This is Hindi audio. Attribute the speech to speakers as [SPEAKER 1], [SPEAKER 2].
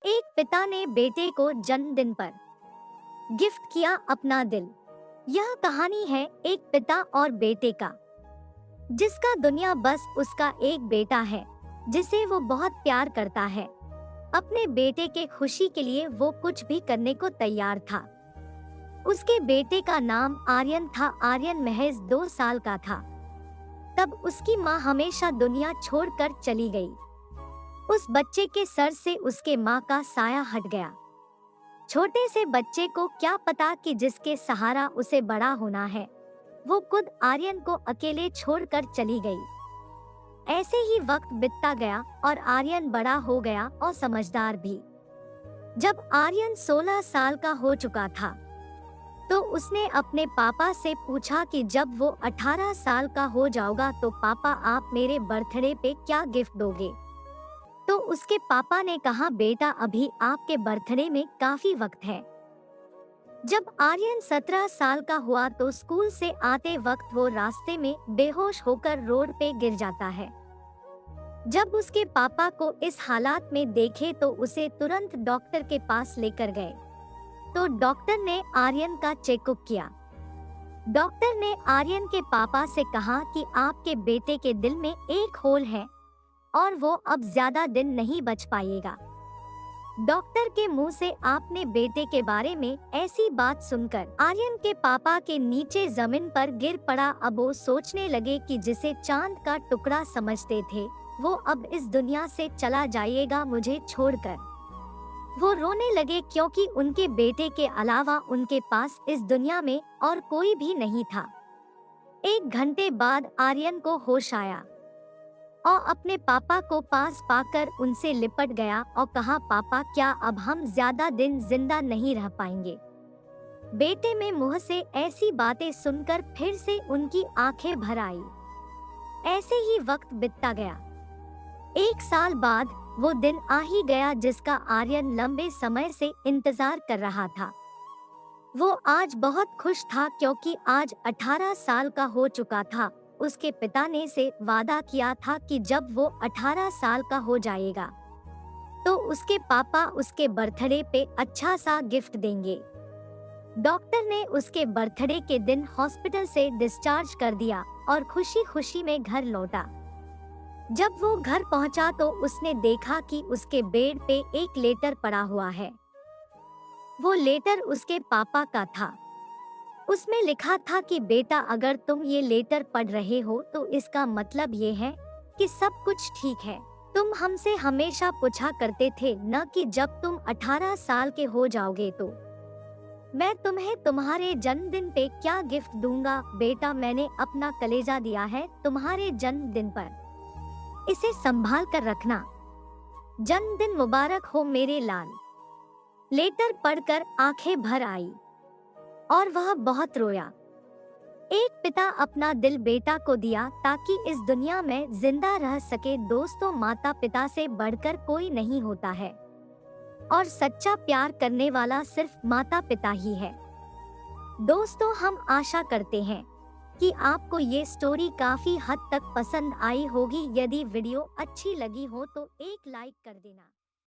[SPEAKER 1] एक पिता ने बेटे को जन्मदिन पर गिफ्ट किया अपना दिल। यह कहानी है एक पिता और बेटे का, जिसका दुनिया बस उसका एक बेटा है जिसे वो बहुत प्यार करता है। अपने बेटे के खुशी के लिए वो कुछ भी करने को तैयार था। उसके बेटे का नाम आर्यन था। आर्यन महज 2 साल का था तब उसकी माँ हमेशा दुनिया छोड़कर चली गई। उस बच्चे के सर से उसके माँ का साया हट गया। छोटे से बच्चे को क्या पता कि जिसके सहारा उसे बड़ा होना है, वो खुद आर्यन को अकेले छोड़कर चली गई। ऐसे ही वक्त बीतता गया और आर्यन बड़ा हो गया और समझदार भी। जब आर्यन 16 साल का हो चुका था तो उसने अपने पापा से पूछा कि जब वो 18 साल का हो जाऊंगा तो पापा आप मेरे बर्थडे पे क्या गिफ्ट दोगे। तो उसके पापा ने कहा बेटा अभी आपके बर्थडे में काफी वक्त है। जब आर्यन 17 साल का हुआ तो स्कूल से आते वक्त वो रास्ते में बेहोश होकर रोड पे गिर जाता है। जब उसके पापा को इस हालात में देखे तो उसे तुरंत डॉक्टर के पास लेकर गए। तो डॉक्टर ने आर्यन का चेकअप किया। डॉक्टर ने आर्यन के पापा से कहा कि आपके बेटे के दिल में एक होल है और वो अब ज्यादा दिन नहीं बच पाएगा। डॉक्टर के मुंह से आपने बेटे के बारे में ऐसी बात सुनकर आर्यन के पापा के नीचे जमीन पर गिर पड़ा। अब वो सोचने लगे कि जिसे चांद का टुकड़ा समझते थे वो अब इस दुनिया से चला जाएगा मुझे छोड़कर। वो रोने लगे क्योंकि उनके बेटे के अलावा उनके पास इस दुनिया में और कोई भी नहीं था। 1 घंटे बाद आर्यन को होश आया और अपने पापा को पास पाकर उनसे लिपट गया और कहा पापा क्या अब हम ज्यादा दिन जिंदा नहीं रह पाएंगे। बेटे में मुंह से ऐसी बातें सुनकर फिर से उनकी आंखें भर आई। ऐसे ही वक्त बीतता गया। 1 साल बाद वो दिन आ ही गया जिसका आर्यन लंबे समय से इंतजार कर रहा था। वो आज बहुत खुश था क्योंकि आज 18 साल का हो चुका था। उसके पिता ने से वादा किया था कि जब वो 18 साल का हो जाएगा तो उसके पापा उसके बर्थडे पे अच्छा सा गिफ्ट देंगे। डॉक्टर ने उसके बर्थडे के दिन हॉस्पिटल से डिस्चार्ज कर दिया और खुशी खुशी में घर लौटा। जब वो घर पहुंचा तो उसने देखा कि उसके बेड पे एक लेटर पड़ा हुआ है। वो लेटर उसके पापा का था। उसमें लिखा था कि बेटा अगर तुम ये लेटर पढ़ रहे हो तो इसका मतलब ये है कि सब कुछ ठीक है। तुम हमसे हमेशा पूछा करते थे न कि जब तुम 18 साल के हो जाओगे तो मैं तुम्हें तुम्हारे जन्मदिन पे क्या गिफ्ट दूंगा। बेटा मैंने अपना कलेजा दिया है तुम्हारे जन्मदिन पर, इसे संभाल कर रखना। जन्मदिन मुबारक हो मेरे लाल। लेटर पढ़कर आंखें भर आई और वह बहुत रोया। एक पिता अपना दिल बेटा को दिया ताकि इस दुनिया में जिंदा रह सके। दोस्तों माता पिता से बढ़कर कोई नहीं होता है और सच्चा प्यार करने वाला सिर्फ माता पिता ही है। दोस्तों हम आशा करते हैं कि आपको ये स्टोरी काफी हद तक पसंद आई होगी। यदि वीडियो अच्छी लगी हो तो एक लाइक कर देना।